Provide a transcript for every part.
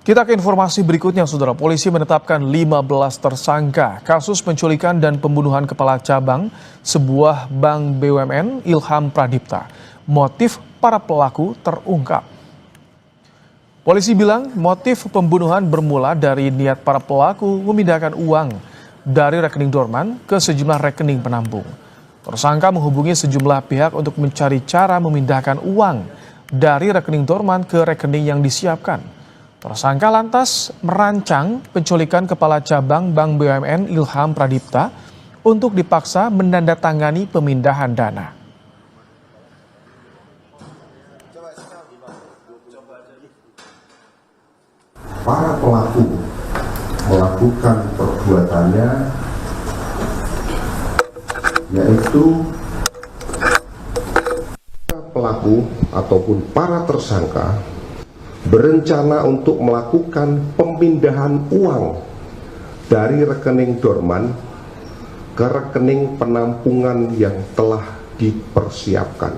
Kita ke informasi berikutnya, Saudara. Polisi menetapkan 15 tersangka kasus penculikan dan pembunuhan kepala cabang sebuah bank BUMN Ilham Pradipta. Motif para pelaku terungkap. Polisi bilang motif pembunuhan bermula dari niat para pelaku memindahkan uang dari rekening dorman ke sejumlah rekening penampung. Tersangka menghubungi sejumlah pihak untuk mencari cara memindahkan uang dari rekening dorman ke rekening yang disiapkan. Tersangka lantas merancang penculikan kepala cabang Bank BUMN Ilham Pradipta untuk dipaksa menandatangani pemindahan dana. Para pelaku melakukan perbuatannya yaitu pelaku ataupun para tersangka berencana untuk melakukan pemindahan uang dari rekening dorman ke rekening penampungan yang telah dipersiapkan.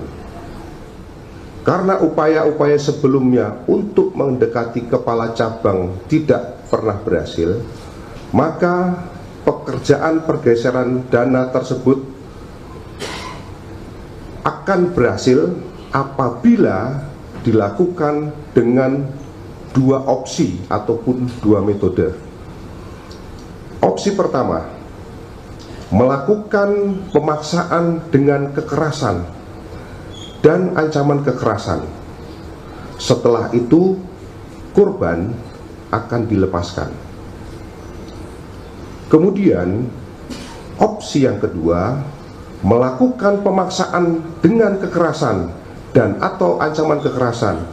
Karena upaya-upaya sebelumnya untuk mendekati kepala cabang tidak pernah berhasil, maka pekerjaan pergeseran dana tersebut akan berhasil apabila dilakukan dengan dua opsi ataupun dua metode. Opsi pertama, melakukan pemaksaan dengan kekerasan dan ancaman kekerasan. Setelah itu, korban akan dilepaskan. Kemudian, opsi yang kedua, melakukan pemaksaan dengan kekerasan dan atau ancaman kekerasan,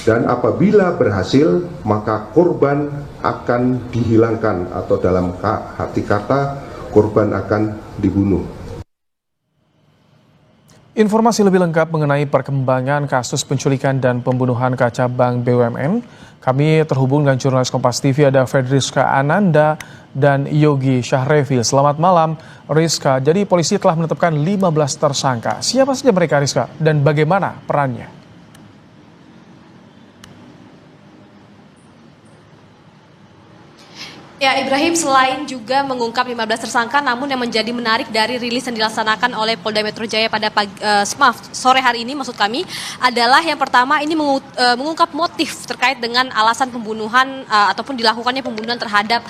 dan apabila berhasil maka korban akan dihilangkan atau dalam arti kata korban akan dibunuh. Informasi lebih lengkap mengenai perkembangan kasus penculikan dan pembunuhan cabang BUMN, kami terhubung dengan jurnalis Kompas TV, ada Fedriska Ananda dan Yogi Syahrevi. Selamat malam, Rizka. Jadi polisi telah menetapkan 15 tersangka. Siapa saja mereka, Rizka, dan bagaimana perannya? Ya, Ibrahim, selain juga mengungkap 15 tersangka, namun yang menjadi menarik dari rilis yang dilaksanakan oleh Polda Metro Jaya pada sore hari ini, maksud kami, adalah yang pertama ini mengungkap motif terkait dengan alasan pembunuhan ataupun dilakukannya pembunuhan terhadap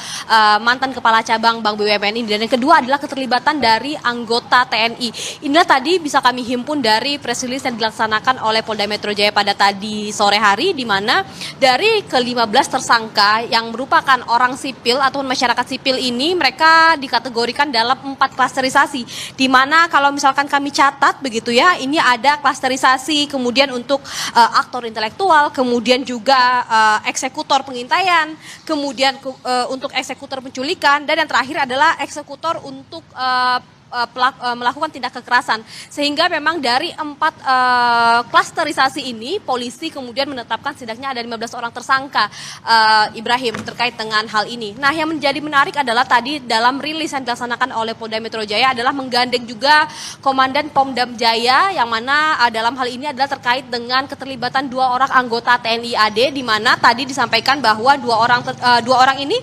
mantan kepala cabang Bank BUMN ini. Dan yang kedua adalah keterlibatan dari anggota TNI. Inilah tadi bisa kami himpun dari press release yang dilaksanakan oleh Polda Metro Jaya pada tadi sore hari, di mana dari ke-15 tersangka yang merupakan orang sipil ataupun masyarakat sipil ini, mereka dikategorikan dalam 4 klasterisasi, di mana kalau misalkan kami catat begitu ya, ini ada klasterisasi kemudian untuk aktor intelektual, kemudian juga eksekutor pengintaian, kemudian untuk eksekutor penculikan, dan yang terakhir adalah eksekutor untuk melakukan tindak kekerasan. Sehingga memang dari 4 klasterisasi ini, polisi kemudian menetapkan setidaknya ada 15 orang tersangka, Ibrahim, terkait dengan hal ini. Nah, yang menjadi menarik adalah tadi dalam rilis yang dilaksanakan oleh Polda Metro Jaya adalah menggandeng juga Komandan Pomdam Jaya, yang mana dalam hal ini adalah terkait dengan keterlibatan 2 orang anggota TNI AD, di mana tadi disampaikan bahwa 2 orang ini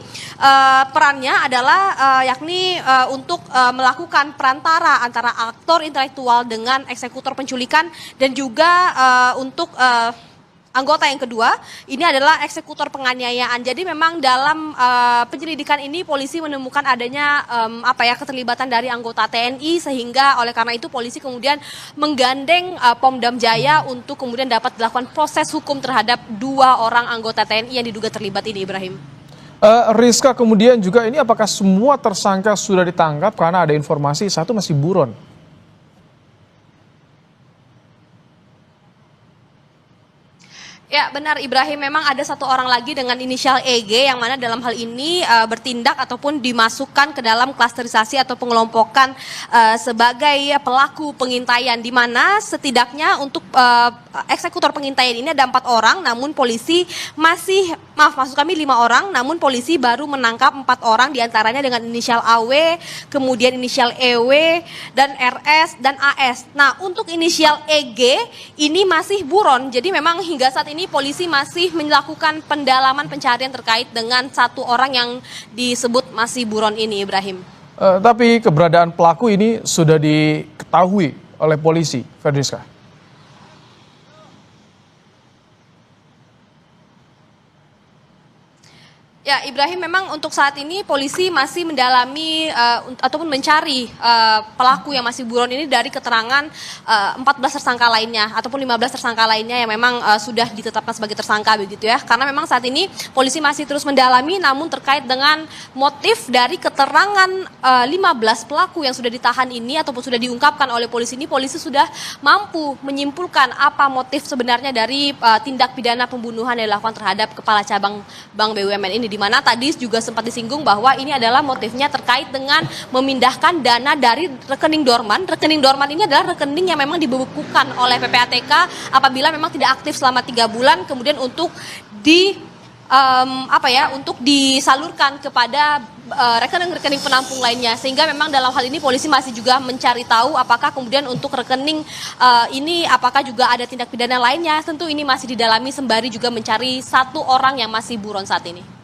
perannya adalah yakni untuk melakukan perantara antara aktor intelektual dengan eksekutor penculikan, dan juga untuk anggota yang kedua ini adalah eksekutor penganiayaan. Jadi memang dalam penyelidikan ini polisi menemukan adanya keterlibatan dari anggota TNI, sehingga oleh karena itu polisi kemudian menggandeng Pomdam Jaya untuk kemudian dapat dilakukan proses hukum terhadap 2 orang anggota TNI yang diduga terlibat ini, Ibrahim. Rizka, kemudian juga ini apakah semua tersangka sudah ditangkap, karena ada informasi satu masih buron? Ya, benar, Ibrahim, memang ada 1 orang lagi dengan inisial EG yang mana dalam hal ini bertindak ataupun dimasukkan ke dalam klasterisasi atau pengelompokan sebagai pelaku pengintaian, di mana setidaknya untuk eksekutor pengintaian ini ada 4 orang, namun polisi maksud kami 5 orang, namun polisi baru menangkap 4 orang diantaranya dengan inisial AW, kemudian inisial EW, dan RS, dan AS. Nah, untuk inisial EG ini masih buron, jadi memang hingga saat ini polisi masih melakukan pendalaman pencarian terkait dengan 1 orang yang disebut masih buron ini, Ibrahim. Tapi keberadaan pelaku ini sudah diketahui oleh polisi, Ferdriska. Ya, Ibrahim, memang untuk saat ini polisi masih mendalami ataupun mencari pelaku yang masih buron ini dari keterangan 14 tersangka lainnya ataupun 15 tersangka lainnya yang memang sudah ditetapkan sebagai tersangka begitu ya. Karena memang saat ini polisi masih terus mendalami, namun terkait dengan motif dari keterangan 15 pelaku yang sudah ditahan ini ataupun sudah diungkapkan oleh polisi ini, polisi sudah mampu menyimpulkan apa motif sebenarnya dari tindak pidana pembunuhan yang dilakukan terhadap kepala cabang Bank BUMN ini, di mana tadi juga sempat disinggung bahwa ini adalah motifnya terkait dengan memindahkan dana dari rekening dorman. Rekening dorman ini adalah rekening yang memang dibukukan oleh PPATK apabila memang tidak aktif selama 3 bulan, kemudian untuk untuk disalurkan kepada rekening-rekening penampung lainnya, sehingga memang dalam hal ini polisi masih juga mencari tahu apakah kemudian untuk rekening ini apakah juga ada tindak pidana lainnya. Tentu ini masih didalami sembari juga mencari 1 orang yang masih buron saat ini.